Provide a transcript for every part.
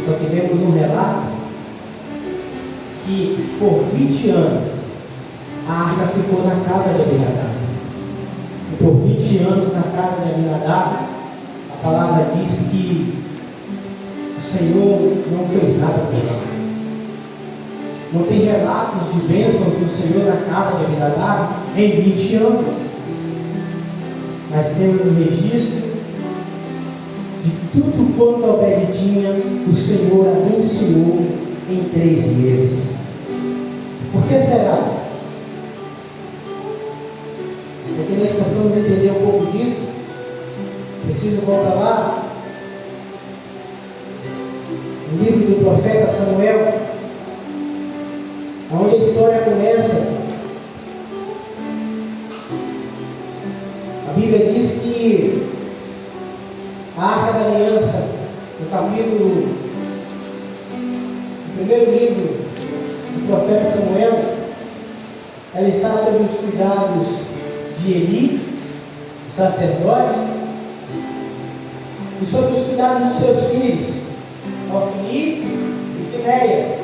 Só que vemos um relato que por 20 anos a arca ficou na casa de Abinadab. E por 20 anos na casa de Abinadab, a palavra diz que o Senhor não fez nada por ela. Não tem relatos de bênçãos do Senhor na casa de Abinadab em 20 anos. Mas temos o registro de tudo quanto Obed tinha, o Senhor abençoou em 3 meses. Por que será? Porque nós precisamos entender um pouco disso. Preciso voltar lá no livro do profeta Samuel, onde a história começa. A Bíblia diz que a Arca da Aliança, no primeiro livro do profeta Samuel, ela está sob os cuidados de Eli, o sacerdote, e sob os cuidados dos seus filhos, Ofni e Finéias.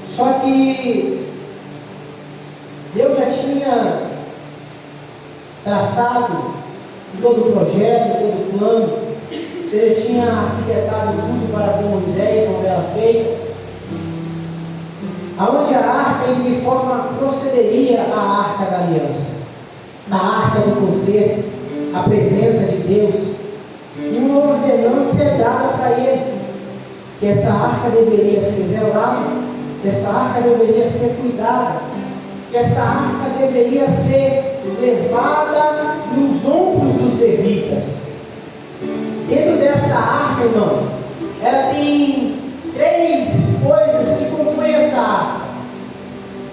Só que Deus já tinha traçado todo o projeto, todo o plano. Deus tinha arquitetado tudo para que Moisés, como ela fez, aonde a arca, de que forma procederia a arca da aliança, a arca do concerto, a presença de Deus, e uma ordenança é dada para ele, que essa arca deveria ser zelada, que essa arca deveria ser cuidada, que essa arca deveria ser levada nos ombros dos levitas. Dentro desta arca, irmãos, ela tem 3 coisas que compõem esta arca.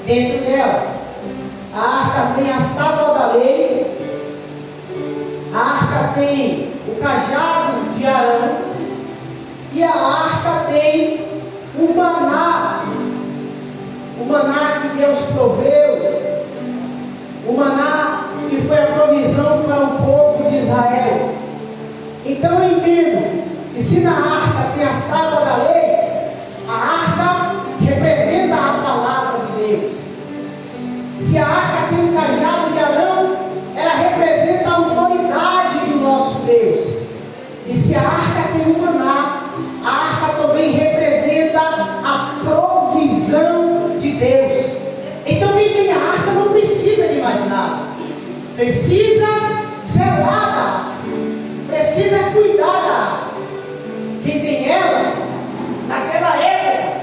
Dentro dela, a arca tem as tábuas da lei, a arca tem o cajado de Arão, e a arca tem o maná que Deus proveu, o maná que foi a provisão para o povo de Israel. Então eu entendo que se na arca tem as tábuas da lei, a arca representa a palavra de Deus. Se a arca tem o cajado de Arão, ela representa a autoridade do nosso Deus. E se a arca tem o maná, a arca também representa a provisão de Deus. Então quem tem a arca não precisa de mais nada, precisa zelar da arca, precisa cuidar da arca. Quem tem ela, naquela época,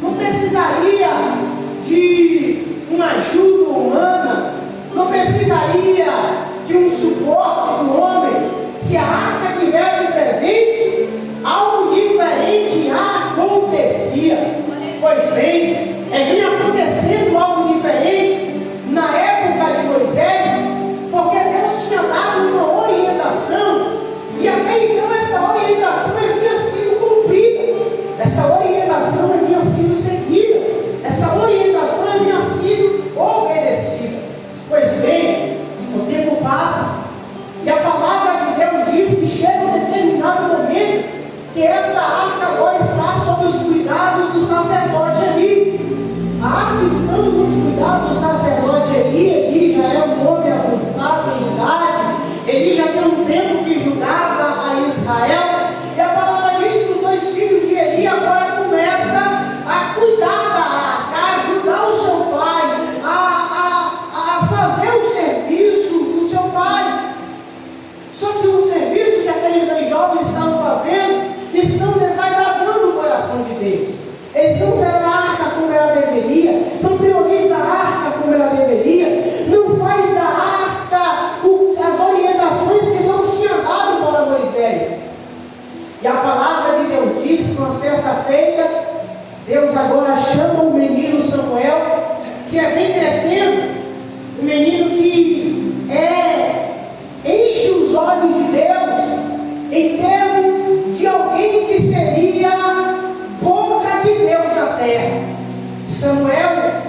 não precisaria de uma ajuda humana, não precisaria de um suporte do homem. Se a arca tivesse presente, algo diferente acontecia. Pois bem, vinha acontecendo algo diferente na época de Moisés, porque Deus tinha dado uma orientação, e até então esta orientação havia sido cumprida, esta orientação havia sido seguida, essa orientação havia sido obedecida. Pois bem, o tempo passa, e a palavra de Deus diz que chega um determinado momento que esta arca agora está sob os cuidados do sacerdote Eli. A arca estando nos cuidados do sacerdote Eli, Eli já é um homem avançado em idade, Eli já tem um tempo que julgava a Israel, e a palavra diz que os 2 filhos de Eli agora começam a cuidar da arca, a ajudar o seu pai, a fazer o serviço do seu pai. Só que o serviço que aqueles 2 jovens estão fazendo, estão desagradando o coração de Deus. Eles não zelam a arca como ela deveria, não prioriza a arca como ela deveria, não faz da arca as orientações que Deus tinha dado para Moisés. E a palavra de Deus diz que uma certa feita, Deus agora chama o menino Samuel, que vem crescendo, um menino que enche os olhos de Deus, em termos de alguém que seria boca de Deus na terra. Samuel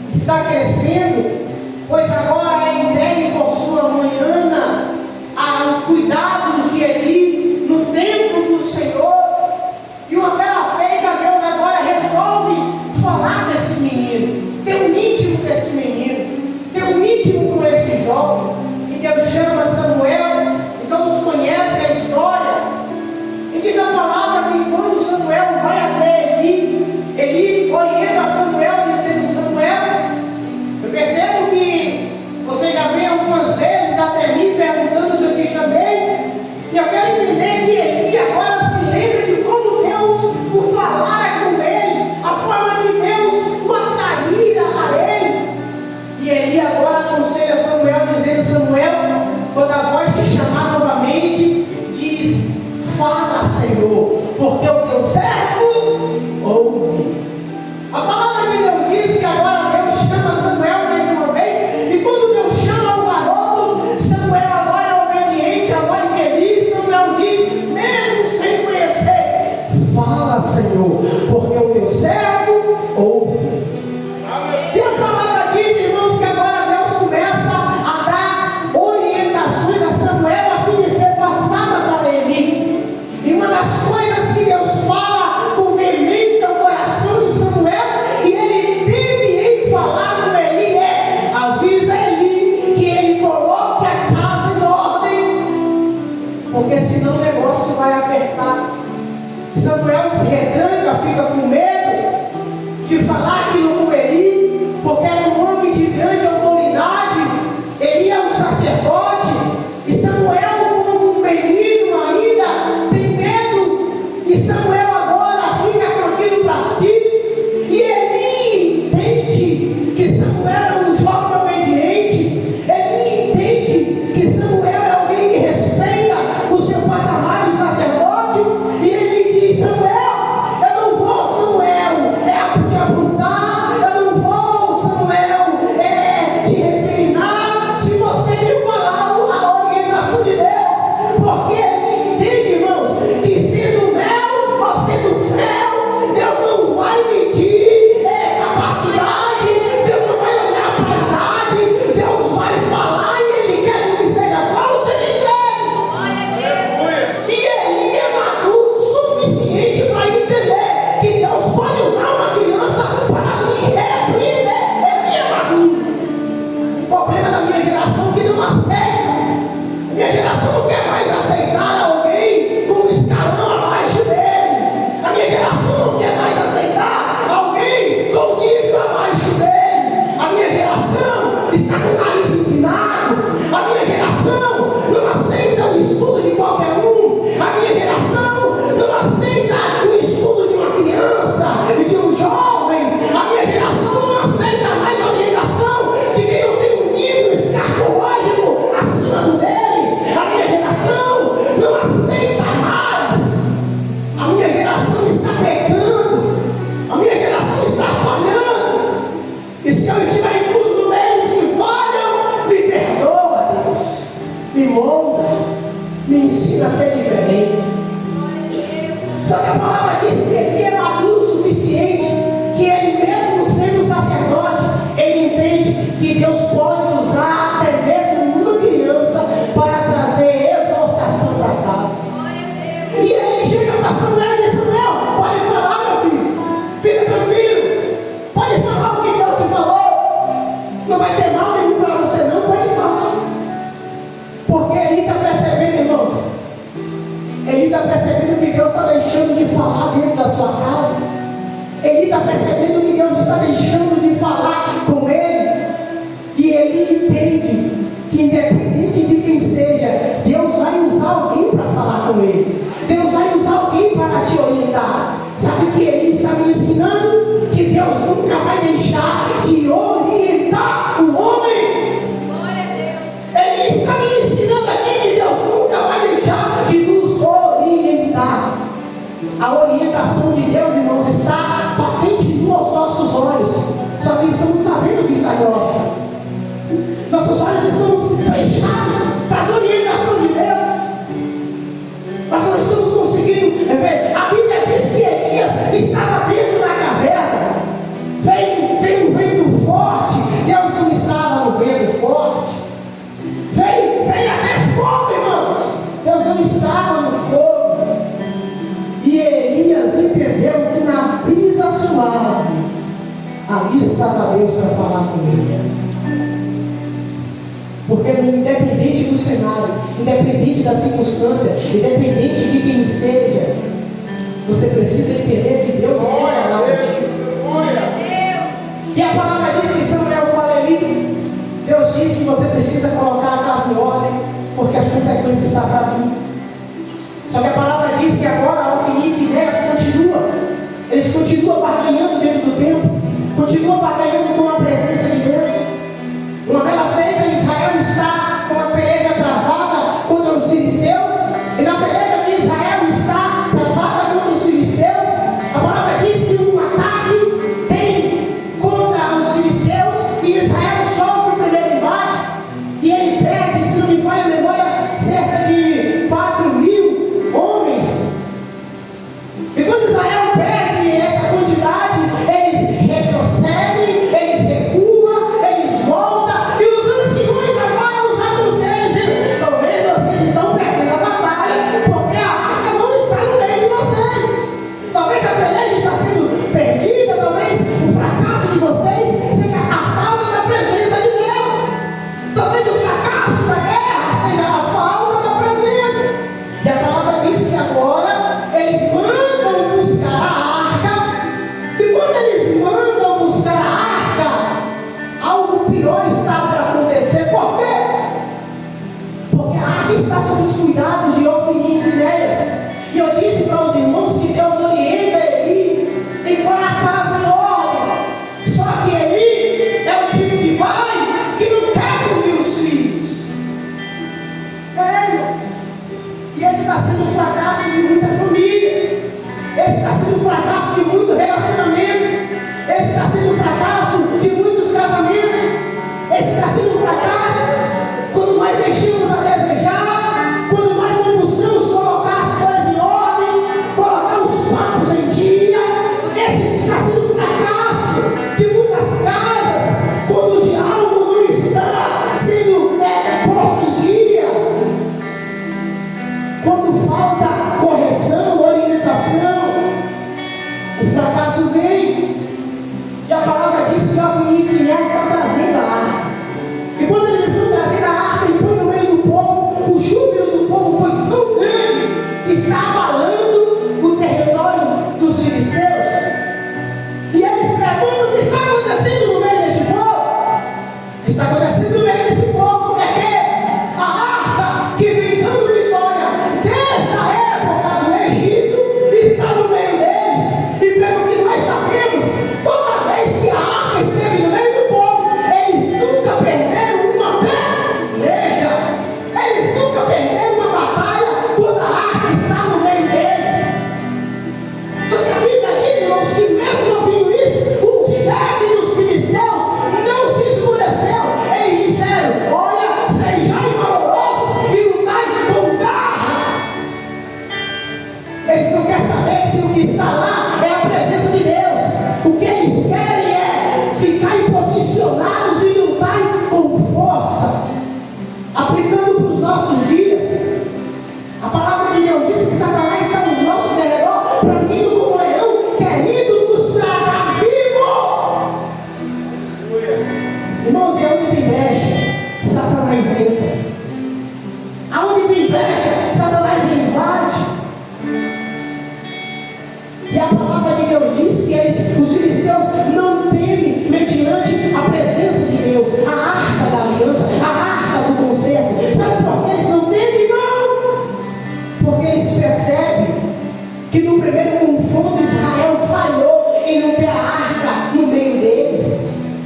está crescendo, pois agora é entregue por sua mãe Ana aos cuidados de Eli no templo do Senhor. Senhor, porque o teu servo ouve. E a palavra diz, irmãos, que agora Deus começa a dar orientações a Samuel a fim de ser passada para Eli. E uma das coisas que Deus fala com veemência ao coração de Samuel, e ele teve em falar com Eli, avisa Eli que ele coloque a casa em ordem, porque senão o negócio vai apertar. Samuel se retranca, fica com medo de falar aquilo com Eli, porque era um homem de grande autoridade. Eli é um sacerdote, e Samuel, como um menino ainda, tem medo. E Samuel agora fica com aquilo para si, e Eli entende que Samuel é um jovem obediente. Eli entende que Samuel é alguém que respeita o seu patamar de sacerdote, e ele diz: Samuel, eu não vou, Samuel, te apontar, eu não vou, Samuel, te recriminar, se você me falar a orientação de Deus, porque ele entende, irmãos, que sendo mel ou sendo fel, Deus não vai medir capacidade, Deus não vai olhar para a idade, Deus vai falar, e Ele quer que seja fala, seja entregue. E Ele é maduro o suficiente para entender que Deus pode usar uma criança para lhe repreender. Ele é maduro. O problema da minha geração é que não aceita. A minha geração não quer mais aceitar alguém com um escalão abaixo dele. A minha geração não quer mais aceitar alguém com nível abaixo dele. A minha geração está com o nariz empinado. A minha geração não aceita o estudo de qualquer um. A minha geração não aceita o estudo de uma criança, de um jovem. A minha geração não aceita mais a orientação de quem não tem um nível escatológico acima do dele. A minha geração não aceita mais. A minha geração está pecando. A minha geração está falhando. E se eu estiver incluso no meio dos que falham, me perdoa, Deus. Me molda. Me ensina a ser diferente. Só que a palavra diz que ele é maduro o suficiente, que ele mesmo sendo sacerdote, ele entende que Deus pode usar até mesmo uma criança para trazer exortação para casa. E ele chega para Samuel e diz: Samuel, pode falar, meu filho, fica tranquilo, pode falar o que Deus te falou, não vai ter mal nenhum para você não, pode falar. Porque ele está percebendo, irmãos, ele está percebendo que Deus está deixando de falar dentro da sua casa. Ele está percebendo que Deus está deixando de falar com ele. E ele entende que independente de quem seja, Deus vai usar alguém para falar com ele. Deus vai usar alguém para te orientar. Sabe o que ele está me ensinando? Que Deus nunca vai deixar de orientar o homem. Ele está me ensinando aqui que Deus nunca vai deixar de nos orientar. A orientação de Deus, irmãos, está patente aos nossos olhos. Só que estamos fazendo vista grossa. Nossos olhos estão fechados para as orientações de Deus. Nós não estamos conseguindo ver. A Bíblia diz que Elias estava dentro da caverna. Veio um vento forte. Deus não estava no vento forte. Veio até fogo, irmãos. Deus não estava no fogo. E Elias entendeu que na brisa suave, ali estava Deus para falar com ele. Porque independente do cenário, independente da circunstância, independente de quem seja, você precisa entender que Deus quer falar contigo. E a palavra diz que Samuel fala ali, Deus disse que você precisa colocar a casa em ordem, porque as consequências estão para vir. Só que a palavra diz que agora Ofni e Finéias continua. Eles continuam barganhando dentro do templo, continuam barganhando com a presença de Deus. Uma bela feita, Israel está com a peleja travada contra os filisteus, e na peleja que Israel está travada contra os filisteus, a palavra diz que um ataque tem contra os filisteus, e Israel sofre o primeiro embate, e ele perde, se não me falha a memória, cerca de 4.000 homens. E quando Israel perde, cuidados de Ofni e Finéias. E eu disse para os irmãos que Deus orienta Eli em pôr a casa em ordem. Só que Eli é o tipo de pai que não quer punir os filhos. Irmãos. E esse está sendo um fracasso de muita família. Esse está sendo um fracasso de muito relacionamento. Esse está sendo um fracasso de muitos casamentos. Esse está sendo um fracasso quando nós deixamos a desejar, quando nós não buscamos colocar as coisas em ordem, colocar os papos em dia. Esse está sendo um fracasso de muitas casas, quando o diálogo não está sendo posto em dias, quando falta correção, orientação, o fracasso vem. E a palavra diz que Ofni e Finéias está trazendo a arca. E quando eles estão trazendo a arca e põe no meio do povo, o júbilo do povo foi tão grande que está abalando o território dos filisteus. E eles perguntam: o que está acontecendo no meio deste povo? O que está acontecendo no meio desse povo? Porque a arca que vem dando vitória desde a época do Egito está no meio deles. E pelo que nós sabemos, toda vez que a arca esteve no meio do povo, eles nunca perderam uma peleja. Eles nunca perderam uma batalha quando a arca está no meio deles. Só que a Bíblia diz, irmãos, que mesmo ouvindo isso, o chefe dos filisteus não se escureceu. Eles disseram: olha, sejai valorosos e lutai com garra. Eles não querem saber se o que está lá é a presença de Deus. O que eles querem é ficar posicionados e lutar com força. Aplicando para os nossos dias, a palavra de Deus diz que Satanás está nos nossos derredor, bramindo como leão, querendo nos tragar vivo. Irmãos, e aonde tem brecha, Satanás entra. Aonde tem brecha, Satanás invade. E a palavra de Deus diz que os filisteus não temem mediante a presença de Deus, a arca da aliança, a arca do concerto. Sabe por que eles não temem, irmão? Porque eles percebem que no primeiro confronto Israel falhou em não ter a arca no meio deles.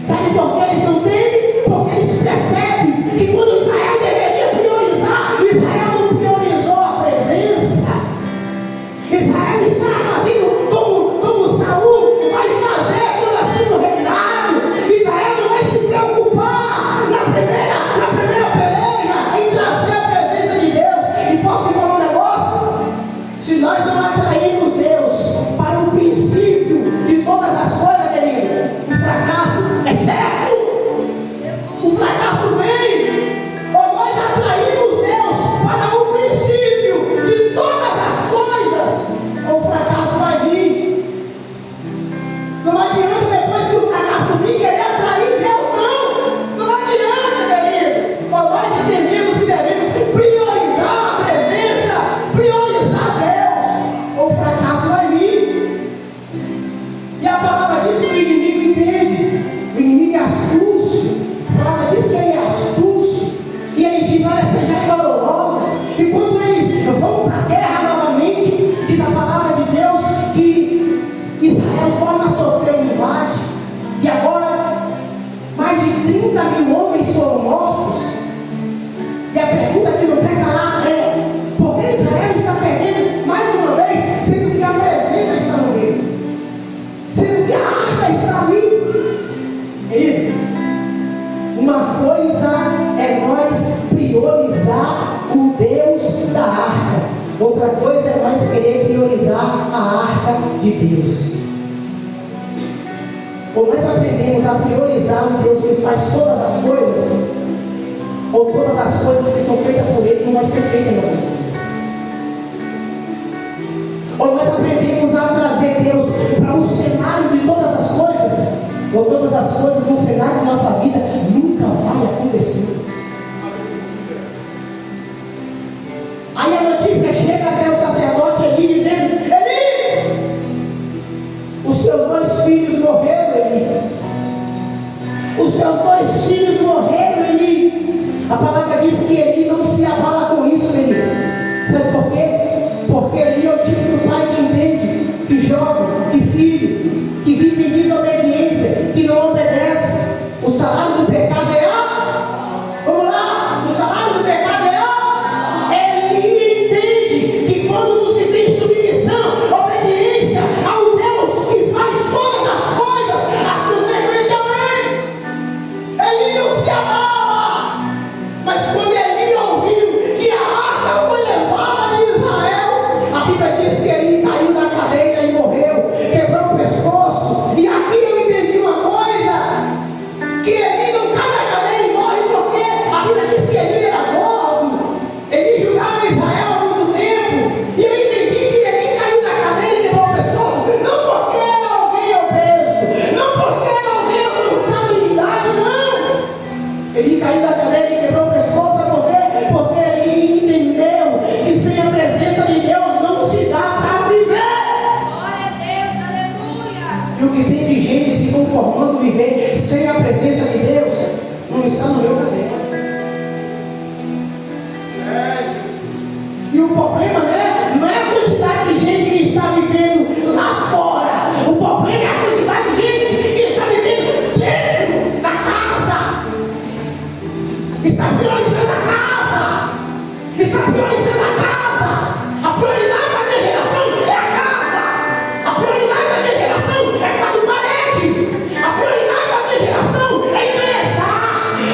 Sabe por que eles não temem? Porque eles percebem que quando Israel deveria priorizar, Israel não priorizou a presença. Israel está fazendo como Saul vai fazer quando assim no reinado. Israel não vai se preocupar na primeira peleja em trazer a presença de Deus. E posso te falar um negócio? Se nós não atrairmos Deus para o princípio de todas as coisas, querido, o fracasso é certo. O fracasso vem. Ou nós atraímos Deus para o princípio de todas as coisas, ou o fracasso vai vir. Não adianta depois que o fracasso vir querer atrair Deus, não. Não adianta, querido. Ou nós entendemos que devemos priorizar a presença, priorizar Deus, ou o fracasso vai vir. E a palavra diz que o inimigo entende. O inimigo é astúcio. A palavra diz que ele é astúcio. E ele diz: olha, sejam valorosos. E quando eles vão para a guerra novamente, diz a palavra de Deus que Israel torna a sofrer um embate. E agora, mais de 30 mil homens foram mortos. E a pergunta que não quer calar é: por que Israel está perdendo mais uma vez, sendo que a presença está no meio? Sendo que a arca está ali? E uma coisa é nós priorizar o Deus da arca, outra coisa é nós querer priorizar a arca de Deus. Ou nós aprendemos a priorizar o Deus que faz todas as coisas, ou todas as coisas que são feitas por Ele não vai ser feitas em nossas vidas. Ou nós aprendemos a trazer Deus para o cenário de todas as coisas, ou todas as coisas no cenário da nossa vida nunca vai acontecer. Aí a notícia chega até o sacerdote Eli dizendo: Eli, os teus dois filhos morreram, Eli. Os teus dois filhos morreram, Eli. A palavra diz que Eli não se abala com isso, querido. está no meu caderno. E o problema, né, não é a quantidade de gente que está vivendo lá fora. O problema é a quantidade de gente que está vivendo dentro da casa. Está priorizando a casa. Está priorizando a casa. A prioridade da minha geração é a casa. A prioridade da minha geração é quadro parede. A prioridade da minha geração é ingressar.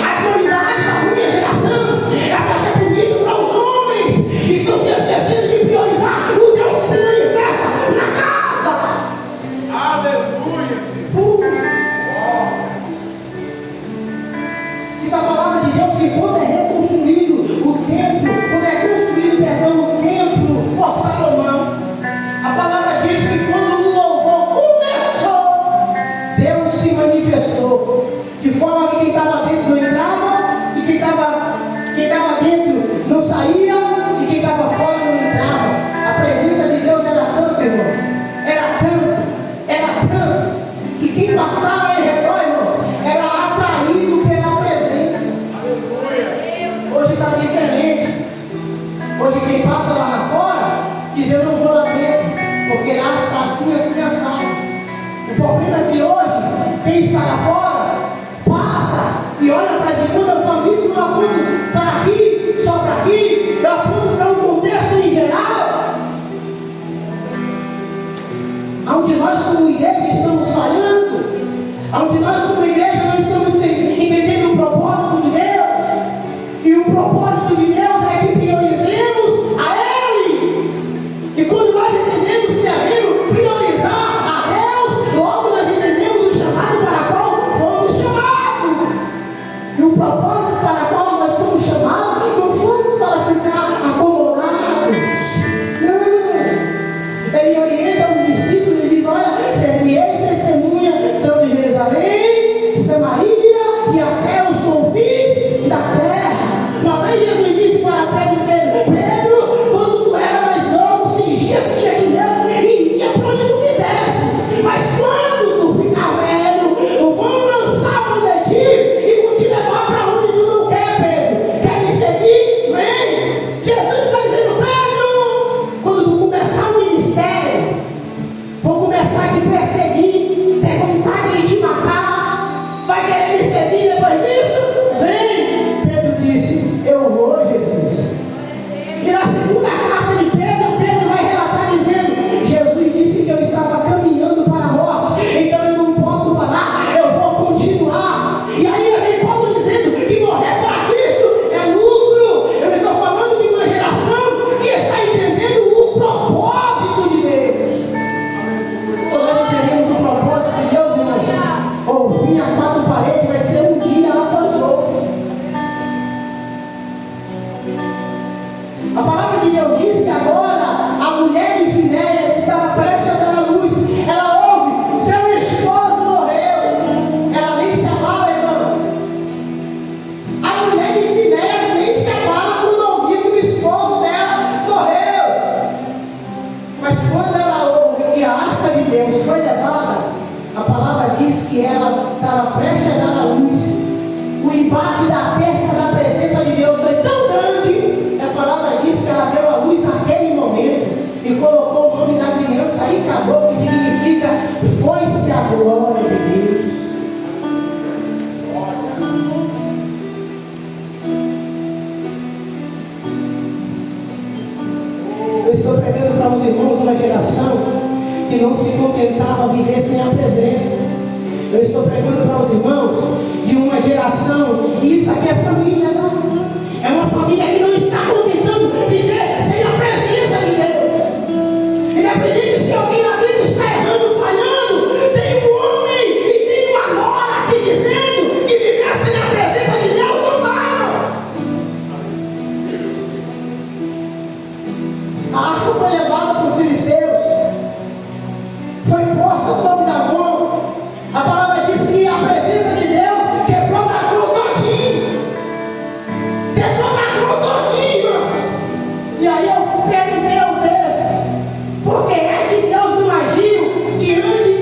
A prioridade da minha geração é fazer comida para os homens. Estão se esquecendo de priorizar o Deus que se manifesta na casa. Aleluia. Diz a palavra de Deus que quando é reconstruído o templo, quando é construído, perdão, o templo por Salomão, a palavra diz que quando o louvor começou, Deus se manifestou, de forma que quem estava dentro não entrava, e quem estava dentro não saía, e quem estava fora não entrava. A presença de Deus era tanto, irmão, era tanto, que quem passava em redor, irmãos, era atraído pela presença. Hoje está diferente. Hoje quem passa lá fora diz: eu não vou lá dentro, porque lá está assim, assim, assado. O problema é que hoje quem está lá fora passa e olha para a segunda família e não aponta para aqui, só para aqui, eu aponto para um contexto em geral, onde nós como igreja estamos falhando, onde nós como igreja não estamos entendendo o propósito de Deus. E o propósito de Deus é que priorizemos a Ele. E quando nós entendemos que devemos priorizar a Deus, logo nós entendemos o chamado para qual fomos chamados. E o propósito para qual nós somos chamados não fomos para ficar acomodados. Não. Ele orienta os discípulos e diz: olha, ser-me-eis testemunha tanto de Jerusalém, Samaria e até os confins da terra. Uma vez Jesus disse para Pedro: Pedro, quando tu era mais novo, cingia-se de ti mesmo e ia para onde tu quisesse. Mas quando tu ficar velho, vão lançar mão de ti e vão te levar para onde tu não quer, Pedro. Quer me seguir? Vem. Jesus está dizendo: Pedro, quando tu começar o ministério, vou começar a te perseguir, ter vontade de te matar, vai querer me seguir depois disso? Vem. Pedro disse: eu vou, Jesus. E na segunda carta de Pedro, Pedro vai relatar dizendo: Jesus disse que eu estava caminhando para a morte, então eu não posso parar, eu vou continuar. E aí vem Paulo dizendo que morrer para Cristo é lucro. Eu estou falando de uma geração que está entendendo o propósito de Deus. Quando nós entendemos o propósito de Deus, irmãos, ouvir a quatro paredes vai ser um dia após outro. A palavra de Deus diz que agora a mulher de Finéias estava prestes a dar à luz. Ela ouve: seu esposo morreu. Ela nem se abala, irmão. A mulher de Finéias nem se abala quando ouvir que o esposo dela morreu. Mas quando ela ouve que a arca de Deus foi levada, a palavra diz que ela estava prestes a dar à luz. O impacto da perda da presença de Deus foi tão grande, a palavra diz que ela deu à luz naquele momento e colocou o nome da criança aí, acabou, que significa foi-se a glória de Deus. Eu estou pregando para os irmãos uma geração que não se contentava viver sem a presença. Eu estou pregando para os irmãos de uma geração, e isso aqui é família, não? É uma família que não está contentando viver sem a presença de Deus. Independente se alguém lá dentro está errando, falhando, tem um homem e tem uma nora aqui dizendo que viver sem a presença de Deus não dá, irmãos. A arca foi levada para os filisteus, foi posta sobre Dagom. A palavra diz que a presença de Deus quebrou Dagom todinho. Quebrou Dagom todinho, irmãos. E aí eu perguntei ao texto: por que é que Deus não agiu diante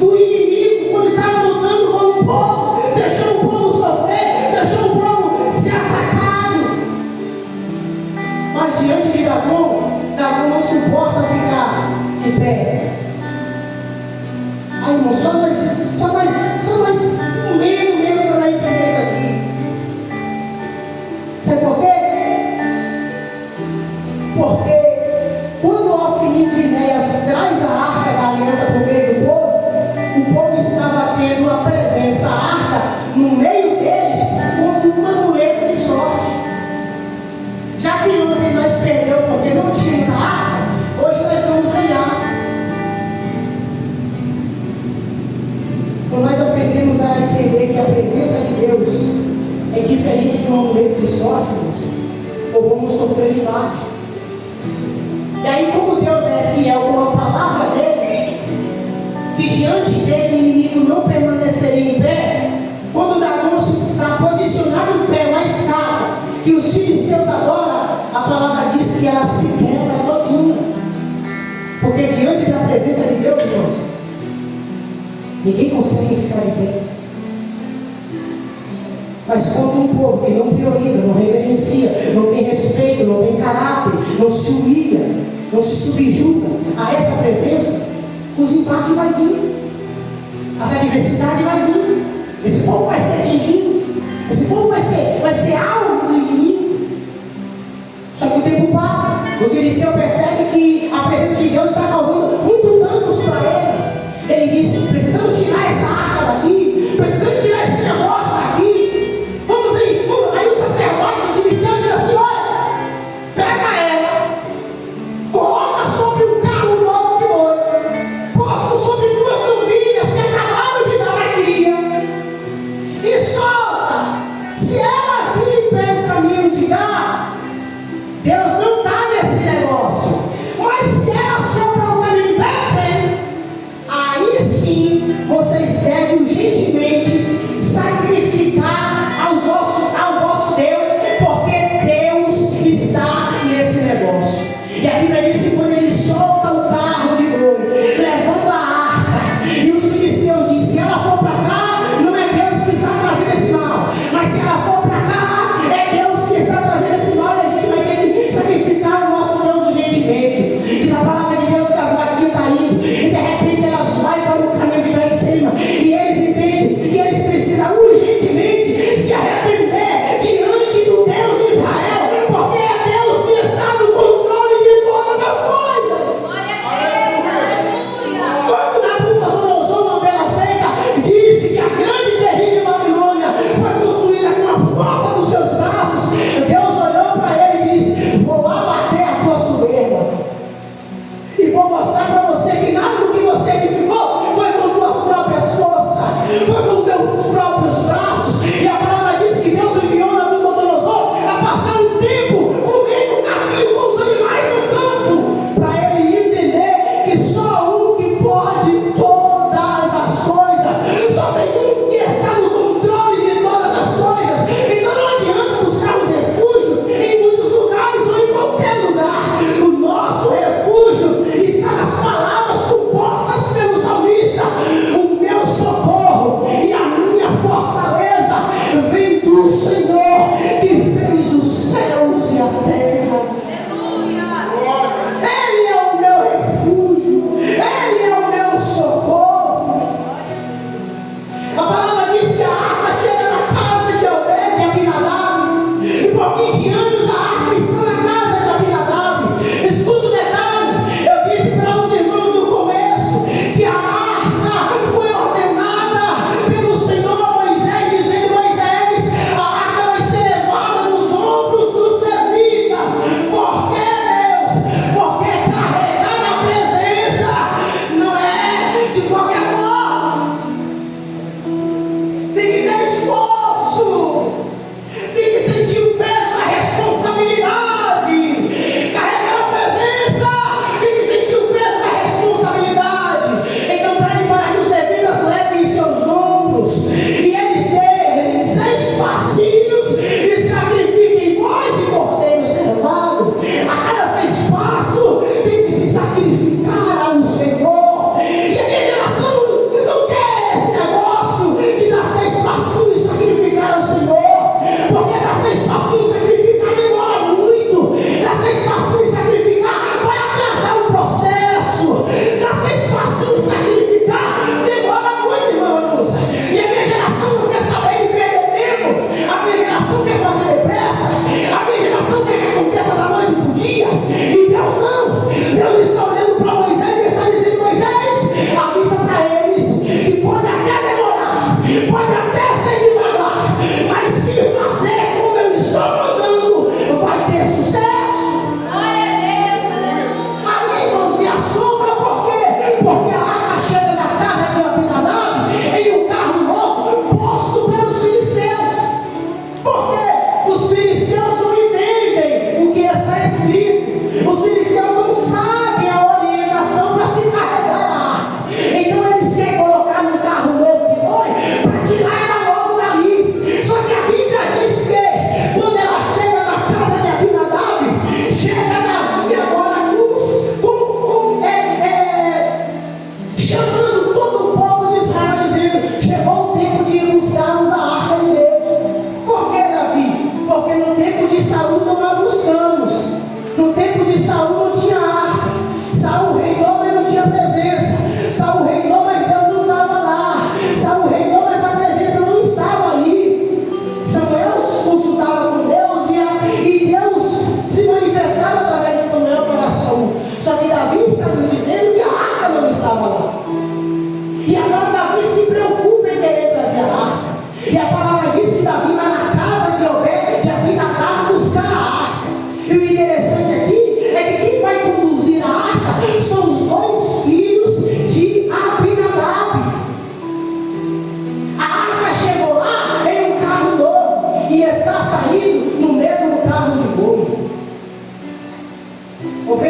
do inimigo quando estava lutando com o povo? Deixou o povo sofrer, deixou suporta ficar de pé. Ai, irmão, só mais um meio para entender isso aqui. Sabe por quê? Porque quando Ofni e Finéias traz a arca da aliança para o meio do povo, o povo estava tendo a presença, a arca, no meio deles, como um amuleto de sorte. Já que ontem nós perdemos porque não tínhamos a arca, hoje nós vamos ganhar. Quando nós aprendemos a entender que a presença de Deus é diferente de um amuleto de sorte, ou vamos sofrer embaixo. E aí, como Deus é fiel com a palavra dele, que diante dele o inimigo não permaneceria em pé, quando Dagon está posicionado em pé, uma escada que os filisteus adoram, a palavra diz que ela se quebra todinha. Porque diante da presença de Deus, irmãos, ninguém consegue ficar de pé. Mas quando um povo que não prioriza, não reverencia, não tem respeito, não tem caráter, não se humilha, não se subjuga a essa presença, os impactos vão vir, as adversidades vão vir, esse povo vai ser atingido, esse povo vai ser alvo do inimigo. Só que o tempo passa, os filisteus percebem que a presença de Deus está causando muito danos para eles. Ele diz: precisamos tirar essa arca daqui, precisamos tirar esse negócio daqui. Aí o sacerdote dos filisteus diz assim: olha, pega ela, coloca sobre um carro novo de boi, posto sobre 2 novilhas que acabaram de dar a cria, e solta. Se ela assim pega o caminho de cá, Deus não está nesse negócio. Mas se ela for para o caminho de Becém, aí sim vocês devem urgentemente sacrificar ao vosso Deus, porque Deus está nesse negócio. E a Bíblia diz que quando ele solta o carro de boi, levando a arca, e os filisteus dizem: se ela for para cá, não é Deus que está trazendo esse mal, mas se ela for para cá, é Deus que está trazendo esse mal, e a gente vai ter que sacrificar o nosso Deus urgentemente. Diz a palavra de Deus que as vaquinhas estão indo, e de repente elas vão para o caminho de Becém, e eles entendem que eles precisam urgentemente se arrepender diante do Deus de Israel, porque é Deus que está no controle de todas as coisas. Quando Nabucodonosor, uma bela feita, disse que a grande e terrível Babilônia foi construída com a força dos seus braços, Deus olhou para ele e disse: vou abater a tua soberba, e vou mostrar para você que nada do que você edificou foi com tuas próprias forças, foi com teus próprios braços. E a palavra diz que Deus enviou Nabucodonosor a passar um tempo comendo capim com os animais no campo, para ele entender que só um que pode todas as coisas, só tem um que está no controle de todas as coisas. Então não adianta buscarmos refúgio em muitos lugares ou em qualquer lugar. O nosso refúgio está nas palavras compostas pelo salmista: o meu socorro e a minha fortaleza vem do Senhor, que fez os céus e a terra. Ele é o meu refúgio, Ele é o meu socorro. A palavra diz que a arca chega na casa de Obed, Abinadab, e por 20 anos a arca está na casa de Abinadab.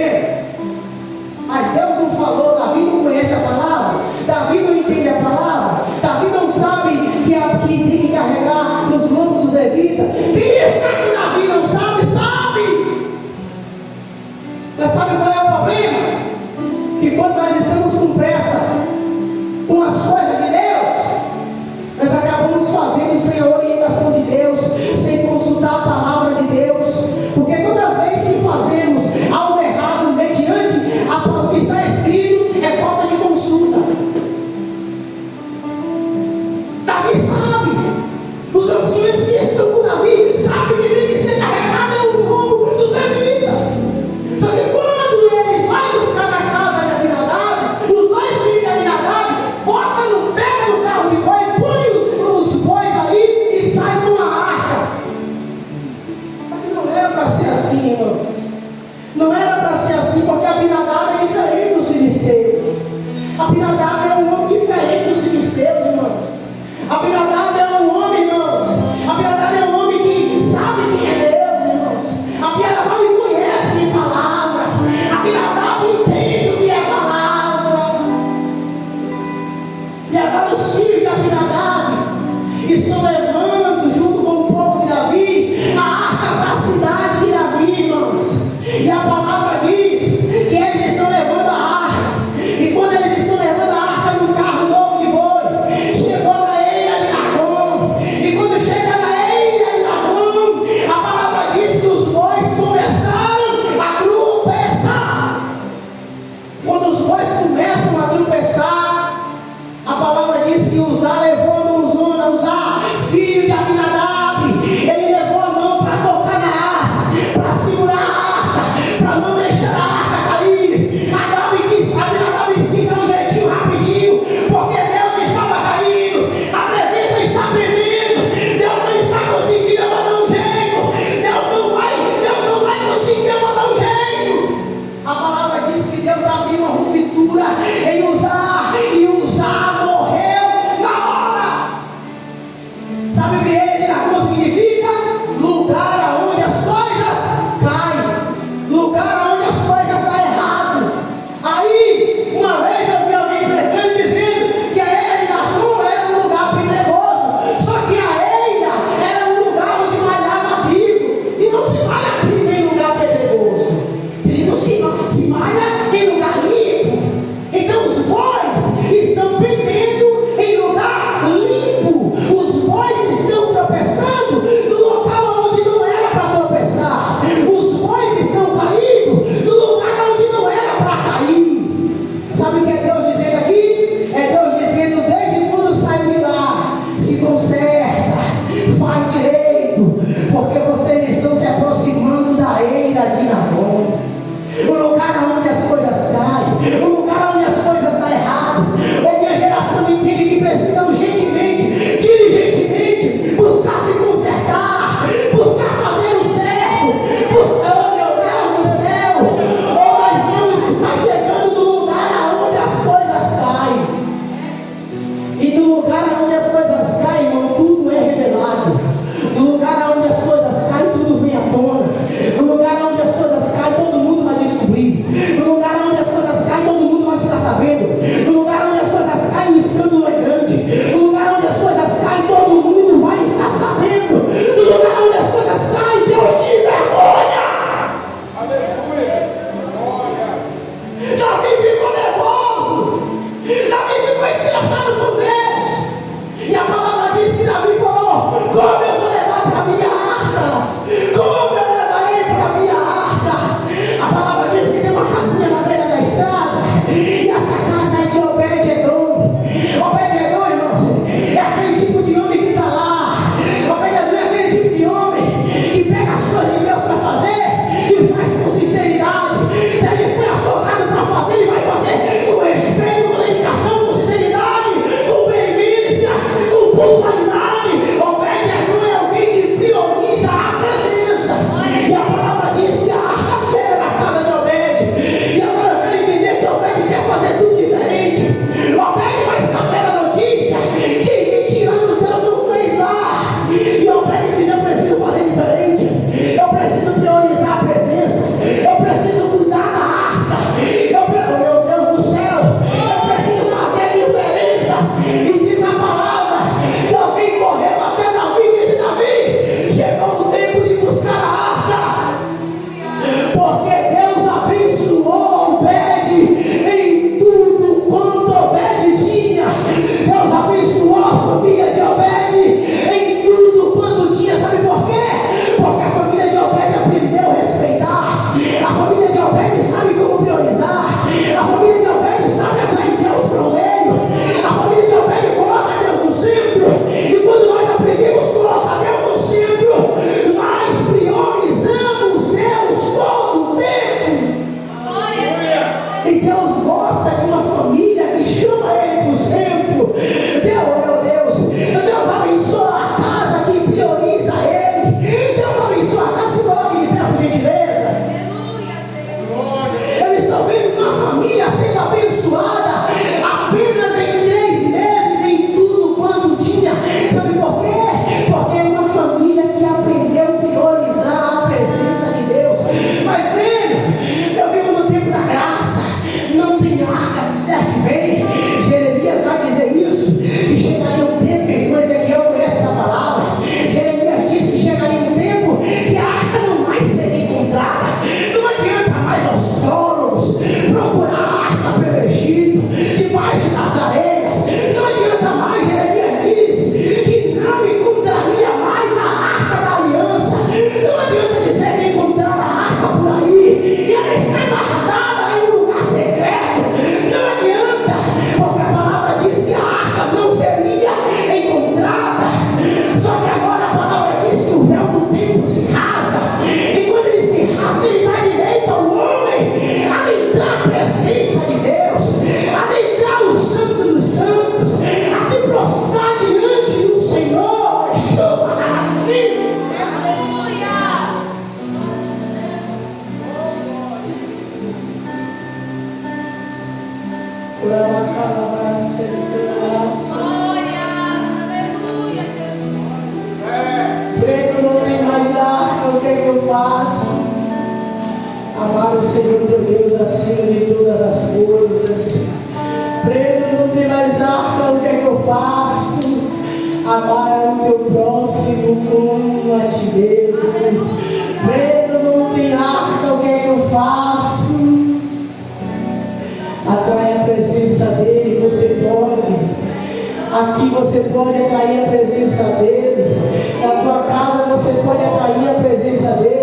vendo. Mas Deus não falou, Davi não conhece a palavra, Davi não entende a palavra, Davi não sabe que tem que carregar nos lombos dos levitas. Quem está com Davi não sabe, sabe. Mas sabe qual é o problema? Que quando nós estamos com pressa com as coisas de Deus, nós acabamos fazendo sem a orientação de Deus, sem consultar a palavra de Deus. Porque todas as vezes que fazemos algo errado mediante o que está escrito, é falta de consulta. Davi sabe, os anciões que estão com Davi sabem que tem que ser carregado no lombo dos levitas. Só que quando ele vai buscar na casa de Abinadab, os dois filhos de Abinadab pega no carro de boi, põe os bois ali e sai com a arca. Só que não era para ser assim, irmãos. Não era para ser assim, porque Abinadab é diferente dos filisteus. Abinadab é um homem diferente dos filisteus, irmãos. Abinadab é um homem, irmãos. Abinadab é um homem que sabe quem é Deus, irmãos. Abinadab conhece de palavra. Abinadab entende o que é palavra. E agora os filhos de Abinadab estão levando, junto com o povo de Davi, a arca para a cidade de Davi, irmãos. E a palavra diz que eles estão levando a arca. E quando eles estão levando a arca no carro novo de boi, chegou na eira de Nacon. E quando chega na eira de Nacon, a palavra diz que os bois começaram a tropeçar. Quando os bois começam a tropeçar, a palavra diz que Uzá levou a mãozona, Uzá, filho de Abinadab, ele levou a mão para tocar na arca, para segurar a arca, para não deixar a arca cair. Abinadab quis dar um jeitinho rapidinho, porque Deus estava caindo, a presença está perdendo, Deus não está conseguindo mandar um jeito, Deus não vai conseguir mandar um jeito. A palavra diz que Deus abriu uma ruptura em Uzá, e Uzá morreu na hora. Sabe o que ele significa? Lugar onde as coisas caem, lugar onde as coisas dão errado. Aí, uma vez eu vi alguém pregando dizendo que a eira de Nacon era um lugar pedregoso, só que a eira era um lugar onde malhava trigo, e não se malha trigo em lugar pedregoso, trigo se malha em lugar limpo. Então os bois estão pendendo em lugar limpo, os bois estão tropeçando no local onde não era para tropeçar, os bois estão caindo no lugar onde não era para cair. Sabe o que é Deus dizendo aqui? É Deus dizendo: desde quando saiu de lá, se conserta, faz direito, porque vocês estão se aproximando da eira de Nacon, o lugar onde as coisas caem, o lugar onde as coisas dão errado. A minha geração entende que precisa urgentemente, diligentemente, buscar se consertar, buscar fazer o certo, buscar, oh meu Deus do céu, ou nós vamos estar chegando no lugar onde as coisas caem. E no lugar onde as coisas caem, irmão, tudo é revelado. No lugar onde as coisas caem, tudo vem à tona. No lugar onde as coisas caem, todo mundo vai descobrir. No lugar onde as coisas caem, todo mundo vai ficar sabendo. No lugar onde as coisas caem, o escândalo é grande. No lugar onde as coisas caem, todo mundo vai estar sabendo. No lugar onde as coisas caem, Deus te vergonha. Aleluia. Glória. Davi ficou nervoso, Davi ficou estressado com Deus. E a palavra diz que Davi falou: como eu vou levar para a minha arca? Como eu levarei para a minha arca? A palavra diz que tem uma casinha E Deus gosta de uma família que chama Ele para o centro. Meu Deus abençoa a casa que prioriza Ele. Deus abençoa a casa. Se coloque de pé, por gentileza. Eu estou vendo uma família sendo abençoada apenas em 3 meses, em tudo quanto tinha. Sabe por quê? Porque é uma família que aprendeu a priorizar a presença de Deus. Mas bem, eu vivo no tempo da graça. Não tem arca, disser que bem. Jeremias vai dizer isso, que chegaria um tempo, que irmão Ezequiel conhece a palavra. Jeremias disse que chegaria um tempo que a arca não mais seria encontrada. Não adianta mais astrólogos procurar a arca pelo Egito, debaixo das areias. Não adianta mais. Jeremias disse que não encontraria mais a arca da aliança. Não adianta dizer que encontraram a arca por aí e ela está guardada em um lugar secreto. Não adianta, porque a palavra diz que a arca não seria encontrada. Só que agora a palavra diz que o véu do templo se rasga, e quando ele se rasga, ele dá direito ao homem a adentrar a presença de Deus, a adentrar o santo dos santos, a se prostrar diante do Senhor. Chama aqui. Prego não tem mais arca, o que é que eu faço? Amar o Senhor teu Deus acima de todas as coisas. Prego não tem mais arca, o que é que eu faço? Amar o teu próximo como a ti mesmo. Prego não tem arca, o que é que eu faço? Atrai a presença dele. Você pode. Aqui você pode atrair a presença dele. Na tua casa você pode atrair a presença dele.